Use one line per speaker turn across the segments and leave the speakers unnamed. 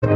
6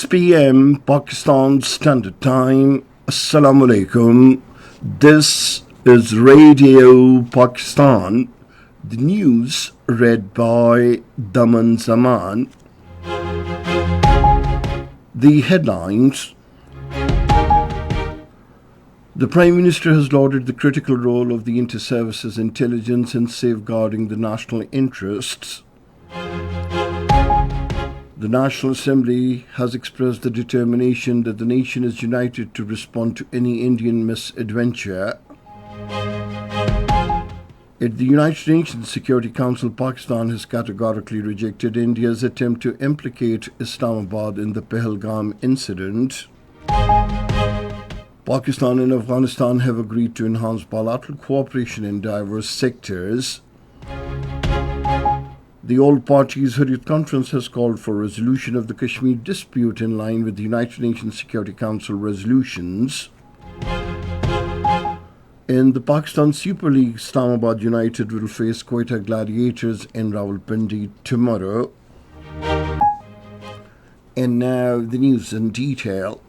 p.m. Pakistan Standard Time. Assalamu alaikum. This is Radio Pakistan. The news read by Daman Zaman. The headlines. The Prime Minister has lauded the critical role of the inter-services intelligence in safeguarding the national interests. The National Assembly has expressed the determination that the nation is united to respond to any Indian misadventure. At the United Nations Security Council, Pakistan has categorically rejected India's attempt to implicate Islamabad in the Pahalgam incident. Pakistan and Afghanistan have agreed to enhance bilateral cooperation in diverse sectors. The All Parties Hurriyat Conference has called for a resolution of the Kashmir dispute in line with the United Nations Security Council resolutions. In the Pakistan Super League, Islamabad United will face Quetta Gladiators in Rawalpindi tomorrow. And now the news in detail.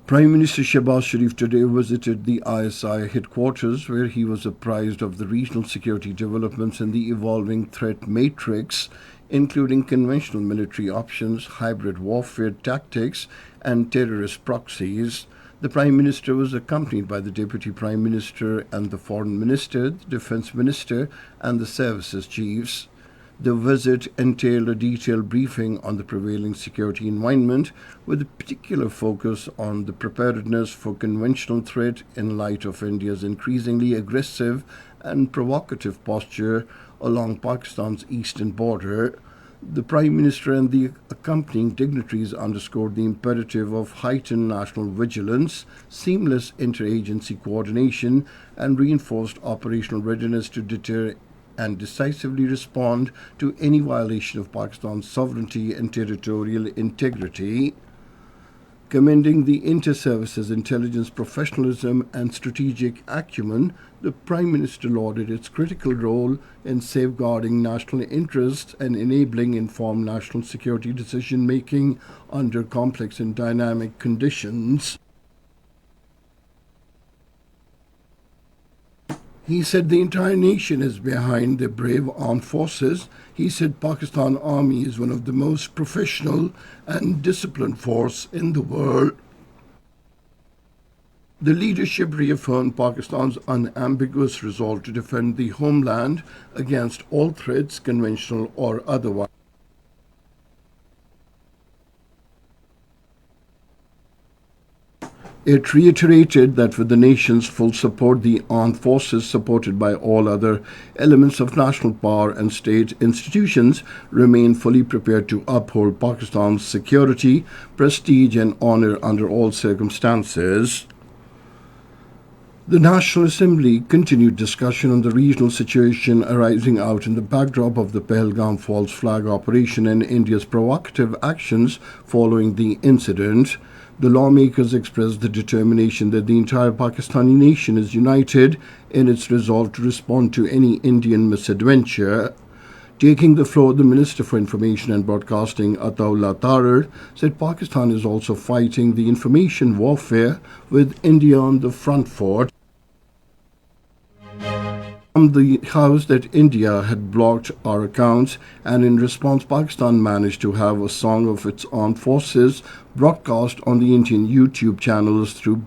Prime Minister Shehbaz Sharif today visited the ISI headquarters, where he was apprised of the regional security developments in the evolving threat matrix, including conventional military options, hybrid warfare tactics, and terrorist proxies. The Prime Minister was accompanied by the Deputy Prime Minister and the Foreign Minister, the Defence Minister, and the Services Chiefs. The visit entailed a detailed briefing on the prevailing security environment, with a particular focus on the preparedness for conventional threat in light of India's increasingly aggressive and provocative posture along Pakistan's eastern border. The Prime Minister and the accompanying dignitaries underscored the imperative of heightened national vigilance, seamless interagency coordination, and reinforced operational readiness to deter and decisively respond to any violation of Pakistan's sovereignty and territorial integrity. Commending the inter-services intelligence professionalism and strategic acumen, the Prime Minister lauded its critical role in safeguarding national interests and enabling informed national security decision-making under complex and dynamic conditions. He said the entire nation is behind the brave armed forces. He said Pakistan Army is one of the most professional and disciplined force in the world. The leadership reaffirmed Pakistan's unambiguous resolve to defend the homeland against all threats, conventional or otherwise. It reiterated that with the nation's full support, the armed forces, supported by all other elements of national power and state institutions, remain fully prepared to uphold Pakistan's security, prestige, and honor under all circumstances. The National Assembly continued discussion on the regional situation arising out in the backdrop of the Pahalgam false flag operation and India's provocative actions following the incident. The lawmakers expressed the determination that the entire Pakistani nation is united in its resolve to respond to any Indian misadventure. Taking the floor, the Minister for Information and Broadcasting, Ataullah Tarar, said Pakistan is also fighting the information warfare with India on the front foot. The House that India had blocked our accounts, and in response Pakistan managed to have a song of its armed forces broadcast on the Indian YouTube channels through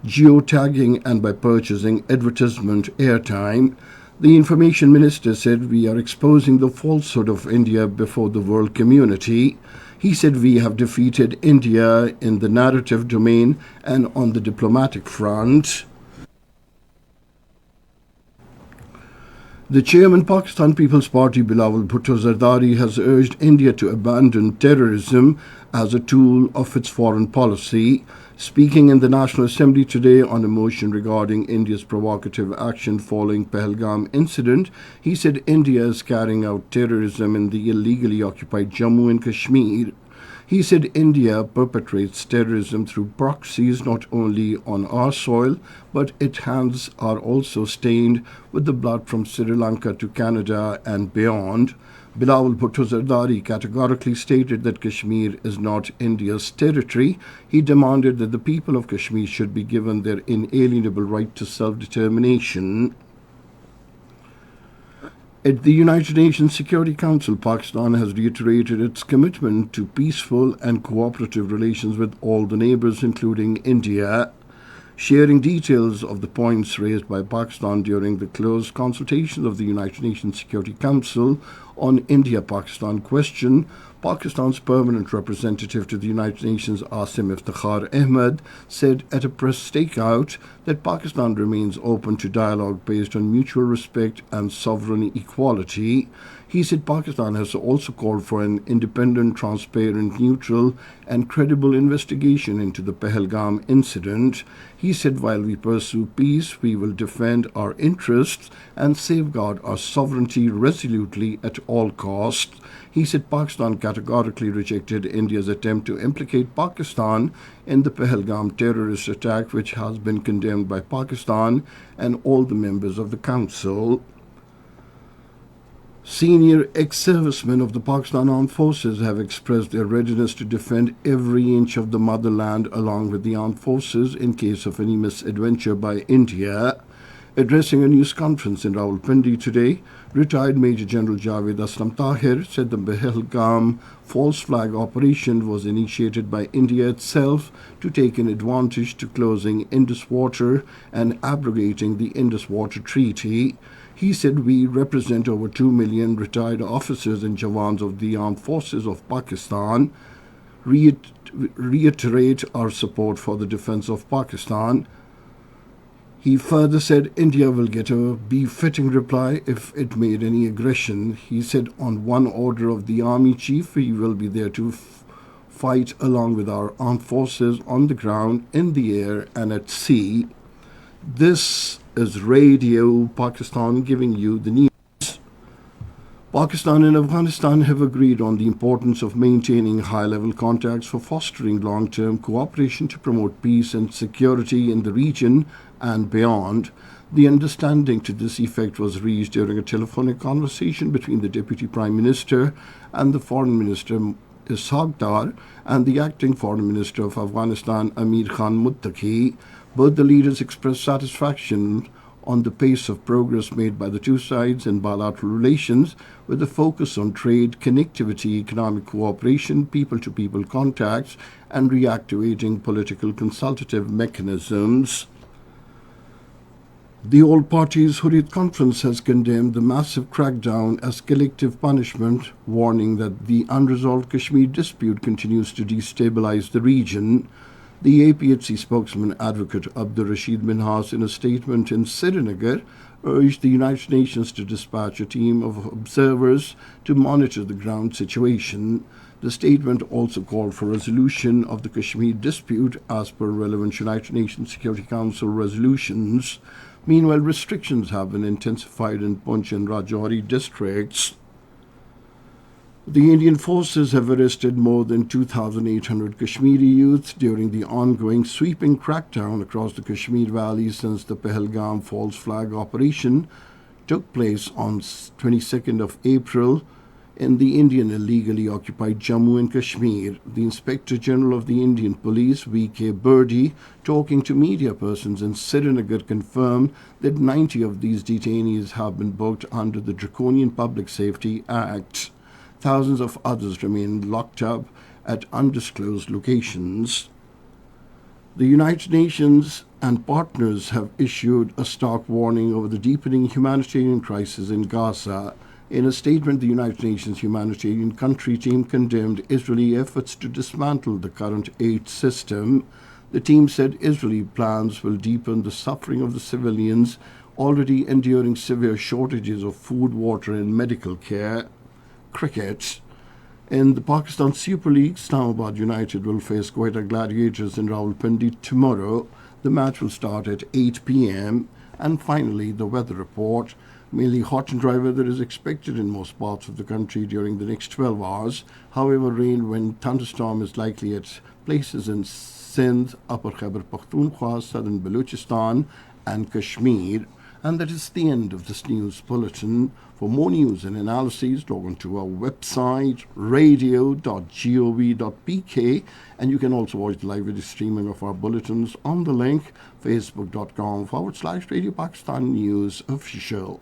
geotagging and by purchasing advertisement airtime. The Information Minister said we are exposing the falsehood of India before the world community. He said we have defeated India in the narrative domain and on the diplomatic front. The chairman, Pakistan People's Party, Bilawal Bhutto Zardari, has urged India to abandon terrorism as a tool of its foreign policy, Speaking in the National Assembly today on a motion regarding India's provocative action following Pahalgam incident, he said India is carrying out terrorism in the illegally occupied Jammu and Kashmir. He said India perpetrates terrorism through proxies not only on our soil, but its hands are also stained with the blood from Sri Lanka to Canada and beyond. Bilawal Bhutto Zardari categorically stated that Kashmir is not India's territory. He demanded that the people of Kashmir should be given their inalienable right to self-determination. At the United Nations Security Council, Pakistan has reiterated its commitment to peaceful and cooperative relations with all the neighbors, including India. Sharing details of the points raised by Pakistan during the closed consultations of the United Nations Security Council on India-Pakistan question, Pakistan's permanent representative to the United Nations, Asim Iftikhar Ahmed, said at a press stakeout that Pakistan remains open to dialogue based on mutual respect and sovereign equality. He said Pakistan has also called for an independent, transparent, neutral, and credible investigation into the Pahalgam incident. He said while we pursue peace, we will defend our interests and safeguard our sovereignty resolutely at all costs. He said Pakistan categorically rejected India's attempt to implicate Pakistan in the Pahalgam terrorist attack, which has been condemned by Pakistan and all the members of the Council. Senior ex-servicemen of the Pakistan Armed Forces have expressed their readiness to defend every inch of the motherland along with the armed forces in case of any misadventure by India. Addressing a news conference in Rawalpindi today, retired Major General Javed Aslam Tahir said the Pahalgam false flag operation was initiated by India itself to take an advantage to closing Indus Water and abrogating the Indus Water Treaty. He said we represent over 2 million retired officers and jawans of the armed forces of Pakistan, reiterate our support for the defense of Pakistan. He further said India will get a befitting reply if it made any aggression. He said on one order of the army chief, we will be there to fight along with our armed forces on the ground, in the air, and at sea. This is Radio Pakistan giving you the news. Pakistan and Afghanistan have agreed on the importance of maintaining high-level contacts for fostering long-term cooperation to promote peace and security in the region and beyond. The understanding to this effect was reached during a telephonic conversation between the Deputy Prime Minister and the Foreign Minister Ishaq Dar and the Acting Foreign Minister of Afghanistan Amir Khan Muttaqi. Both the leaders expressed satisfaction on the pace of progress made by the two sides in bilateral relations, with a focus on trade, connectivity, economic cooperation, people-to-people contacts, and reactivating political consultative mechanisms. The All Parties Hurriyat Conference has condemned the massive crackdown as collective punishment, warning that the unresolved Kashmir dispute continues to destabilize the region. The APHC spokesman Advocate Abdur Rashid Minhas, in a statement in Srinagar, urged the United Nations to dispatch a team of observers to monitor the ground situation. The statement also called for resolution of the Kashmir dispute as per relevant United Nations Security Council resolutions. Meanwhile, restrictions have been intensified in Poonch and Rajouri districts. The Indian forces have arrested more than 2,800 Kashmiri youths during the ongoing sweeping crackdown across the Kashmir Valley since the Pahalgam false flag operation took place on 22nd of April in the Indian illegally occupied Jammu and Kashmir. The Inspector General of the Indian Police, V.K. Birdie, talking to media persons in Srinagar, confirmed that 90 of these detainees have been booked under the Draconian Public Safety Act. Thousands of others remain locked up at undisclosed locations. The United Nations and partners have issued a stark warning over the deepening humanitarian crisis in Gaza. In a statement, the United Nations Humanitarian Country Team condemned Israeli efforts to dismantle the current aid system. The team said Israeli plans will deepen the suffering of the civilians already enduring severe shortages of food, water, and medical care. Cricket. In the Pakistan Super League, Islamabad United will face Quetta Gladiators in Rawalpindi tomorrow. The match will start at 8 p.m. And finally, the weather report. Mainly hot and dry weather is expected in most parts of the country during the next 12 hours. However, rain when thunderstorm is likely at places in Sindh, Upper Khyber Pakhtunkhwa, Southern Balochistan, and Kashmir. And that is the end of this news bulletin. For more news and analyses, log on to our website, radio.gov.pk, and you can also watch the live video streaming of our bulletins on the link facebook.com/Radio Pakistan News Official.